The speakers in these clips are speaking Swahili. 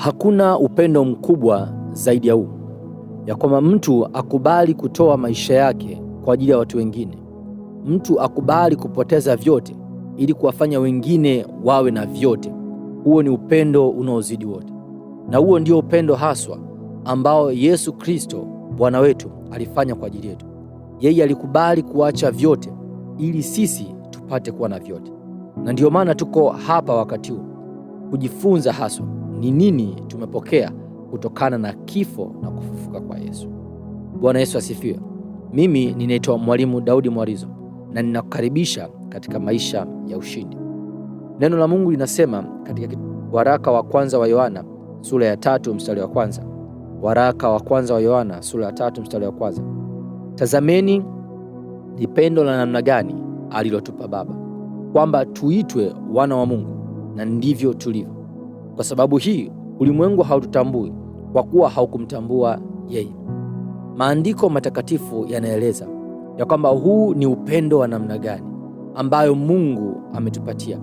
Hakuna upendo mkubwa zaidi ya huu, ya kwamba mtu akubali kutoa maisha yake kwa ajili ya watu wengine. Mtu akubali kupoteza vyote ili kuwafanya wengine wawe na vyote. Huo ni upendo unaozidi wote, na huo ndio upendo haswa ambao Yesu Kristo Bwana wetu alifanya kwa ajili yetu. Yeye alikubali kuacha vyote ili sisi tupate kuwa na vyote, na ndio maana tuko hapa wakati huu kujifunza haswa ni nini tumepokea kutokana na kifo na kufufuka kwa Yesu. Bwana Yesu asifiwe. Mimi ninaitwa Mwalimu Daudi Mwarizo na ninakukaribisha katika maisha ya ushindi. Neno la Mungu linasema katika waraka wa kwanza wa Yohana sura ya 3 mstari wa kwanza. Waraka wa kwanza wa Yohana sura ya 3 mstari wa kwanza. Tazameni ni pendo la namna gani alilotupa Baba, kwamba tuitwe wana wa Mungu, na ndivyo tulivyo. Kwa sababu hii ulimwengu haututambui kwa kuwa haukumtambua yeye. Maandiko matakatifu yanaeleza ya kwamba huu ni upendo wa namna gani ambayo Mungu ametupatia.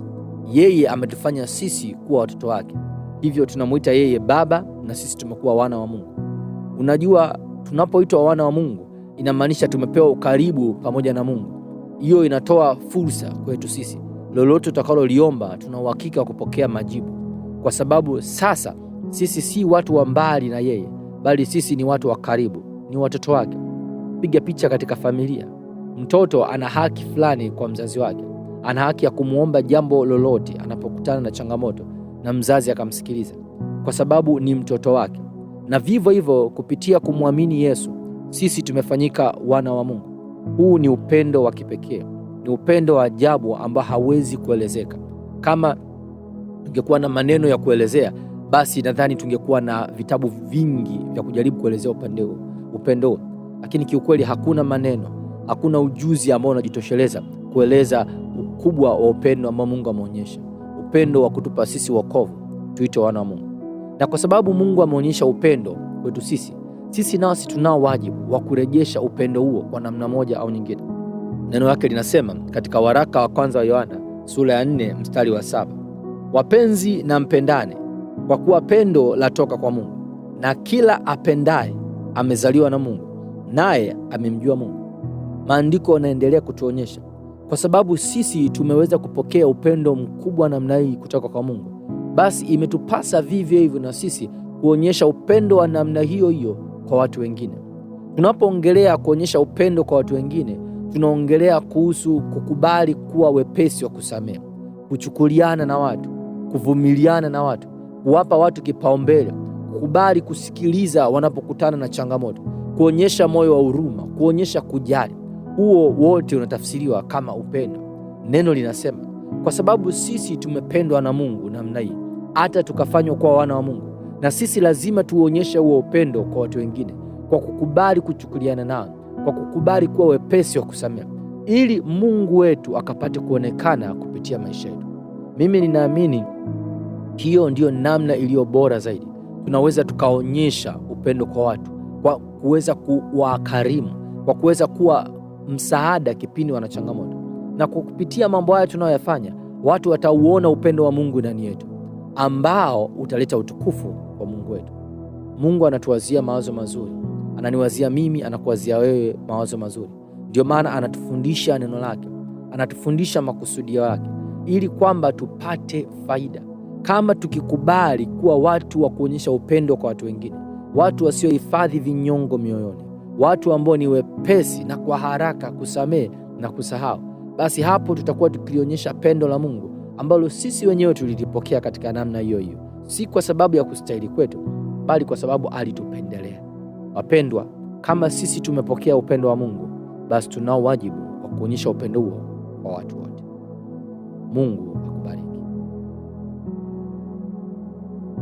Yeye ametufanya sisi kuwa watoto wake, hivyo tunamuita yeye Baba na sisi tumekuwa wana wa Mungu. Unajua, tunapoitwa wana wa Mungu inamaanisha tumepewa ukaribu pamoja na Mungu. Hiyo inatoa fursa kwetu sisi, lolote tutakaloliomba tuna uhakika wa kupokea majibu, kwa sababu sasa sisi si watu wa mbali na yeye, bali sisi ni watu wa karibu, ni watoto wake. Piga picha katika familia. Mtoto ana haki fulani kwa mzazi wake, ana haki ya kumuomba jambo lolote anapokutana na changamoto na mzazi akamsikiliza, kwa sababu ni mtoto wake. Na vivyo hivyo kupitia kumwamini Yesu sisi tumefanyika wana wa Mungu. Huu ni upendo wa kipekee, ni upendo wa ajabu ambao hawezi kuelezeka. Kama tungekuwa na maneno ya kuelezea, basi nadhani tungekuwa na vitabu vingi vya kujaribu kuelezea upendo. Lakini kiukweli hakuna maneno, hakuna ujuzi ambao unajitosheleza kueleza ukubwa wa upendo ambao Mungu ameonyesha. Upendo wa kutupa sisi wokovu tuitwe wana wa Mungu. Na kwa sababu Mungu ameonyesha upendo kwetu sisi nasi tunao wajibu wa kurejesha upendo huo kwa namna moja au nyingine. Neno lake linasema katika waraka wa kwanza wa Yohana sura ya 4 mstari wa 7, wapenzi na mpendane, kwa kuwa pendo latoka kwa Mungu, na kila apendaye amezaliwa na Mungu, naye amemjua Mungu. Maandiko yanaendelea kutuonyesha kwa sababu sisi tumeweza kupokea upendo mkubwa namna hii kutoka kwa Mungu, basi imetupasa vivyo hivyo na sisi kuonyesha upendo wa namna hiyo hiyo kwa watu wengine. Tunapoongelea kuonyesha upendo kwa watu wengine, tunaongelea kuhusu kukubali kuwa wepesi wa kusamehe, kuchukuliana na watu, kuvumiliana na watu, kuwapa watu kipaumbele, kukubali kusikiliza wanapokutana na changamoto, kuonyesha moyo wa huruma, kuonyesha kujali. Huo wote unatafsiriwa kama upendo. Neno linasema kwa sababu sisi tumependwa na Mungu namna hii, hata tukafanywa kuwa wana wa Mungu, na sisi lazima tuonyeshe huo upendo kwa watu wengine kwa kukubali kuchukuliana nao, kwa kukubali kuwa wepesi wa kusamehe, ili Mungu wetu akapate kuonekana kupitia maisha yetu. Mimi ninaamini hiyo ndiyo namna iliyo bora zaidi tunaweza tukaonyesha upendo kwa watu, kwa kuweza kuwakarimu, kwa kuweza kuwa msaada kipindi wana changamoto. Na kupitia mambo haya tunayoyafanya, watu watauona upendo wa Mungu ndani yetu ambao utaleta utukufu kwa Mungu wetu. Mungu anatuwazia mawazo mazuri, ananiwazia mimi, anakuwazia wewe mawazo mazuri. Ndio maana anatufundisha neno lake, anatufundisha makusudio yake ili kwamba tupate faida. Kama tukikubali kuwa watu wa kuonyesha upendo kwa watu wengine, watu wasiohifadhi vinyongo mioyoni, watu ambao ni wepesi na kwa haraka kusamehe na kusahau, basi hapo tutakuwa tukilionyesha pendo la Mungu ambalo sisi wenyewe tulilipokea katika namna hiyo hiyo, si kwa sababu ya kustahili kwetu, bali kwa sababu alitupendelea. Wapendwa, kama sisi tumepokea upendo wa Mungu, basi tunao wajibu wa kuonyesha upendo huo kwa watu wote. Mungu akubariki.